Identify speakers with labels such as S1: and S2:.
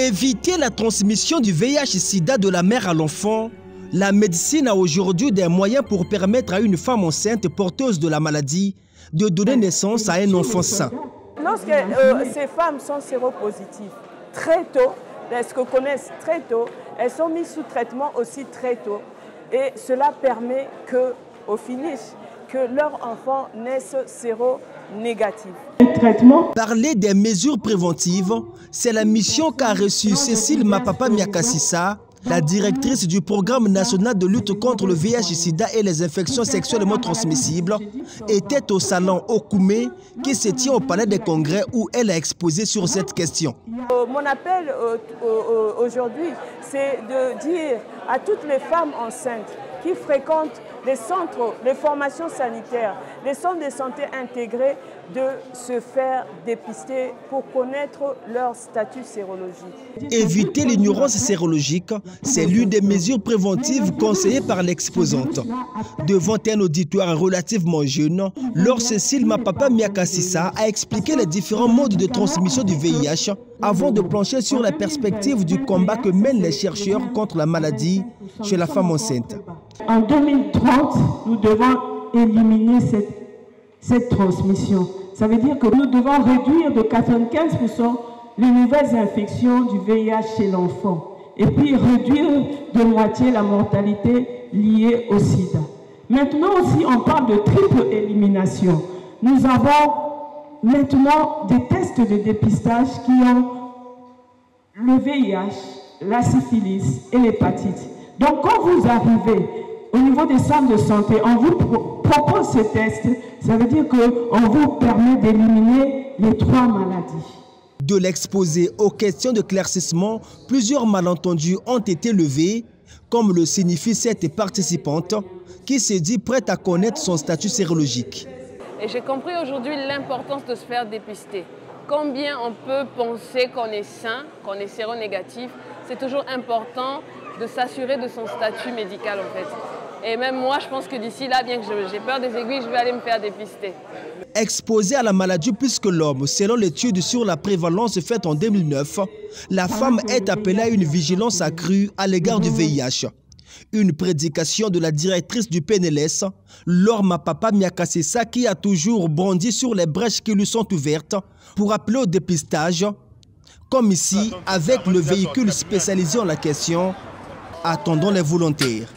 S1: éviter la transmission du VIH-Sida de la mère à l'enfant, la médecine a aujourd'hui des moyens pour permettre à une femme enceinte porteuse de la maladie de donner naissance à un enfant sain.
S2: Lorsque ces femmes sont séropositives très tôt, elles se connaissent très tôt, elles sont mises sous traitement aussi très tôt. Et cela permet qu'au finish, que leur enfant naisse séronégatif.
S1: Parler des mesures préventives, c'est la mission qu'a reçue Cécile Mapapa Miakasissa, la directrice du programme national de lutte contre le VIH-Sida et les infections sexuellement transmissibles, était au salon Okoumé qui se tient au Palais des Congrès où elle a exposé sur cette question.
S2: Mon appel aujourd'hui, c'est de dire à toutes les femmes enceintes qui fréquentent les centres de formation sanitaire, les centres de santé intégrés, de se faire dépister pour connaître leur statut sérologique.
S1: Éviter l'ignorance sérologique, c'est l'une des mesures préventives conseillées par l'exposante. Devant un auditoire relativement jeune, Laure Cécile Mapapa Miakasissa a expliqué les différents modes de transmission du VIH avant de plancher sur la perspective du combat que mènent les chercheurs contre la maladie chez la femme enceinte.
S3: En 2030, nous devons éliminer cette transmission. Ça veut dire que nous devons réduire de 95% les nouvelles infections du VIH chez l'enfant et puis réduire de moitié la mortalité liée au sida. Maintenant aussi, on parle de triple élimination. Nous avons maintenant des tests de dépistage qui ont le VIH, la syphilis et l'hépatite. Donc quand vous arrivez au niveau des centres de santé, on vous propose ce test, ça veut dire qu'on vous permet d'éliminer les 3 maladies.
S1: De l'exposé aux questions de claircissement, plusieurs malentendus ont été levés, comme le signifie cette participante qui se dit prête à connaître son statut sérologique.
S4: Et j'ai compris aujourd'hui l'importance de se faire dépister. Combien on peut penser qu'on est sain, qu'on est séronégatif, c'est toujours important de s'assurer de son statut médical en fait. Et même moi, je pense que d'ici là, bien que j'ai peur des aiguilles, je vais aller me faire dépister.
S1: Exposée à la maladie plus que l'homme, selon l'étude sur la prévalence faite en 2009, la femme est appelée à une vigilance accrue à l'égard du VIH. Une prédication de la directrice du PNLS, Laure Mapapa Miakasissa, qui a toujours bondi sur les brèches qui lui sont ouvertes pour appeler au dépistage, comme ici avec le véhicule spécialisé en la question. Attendons les volontaires.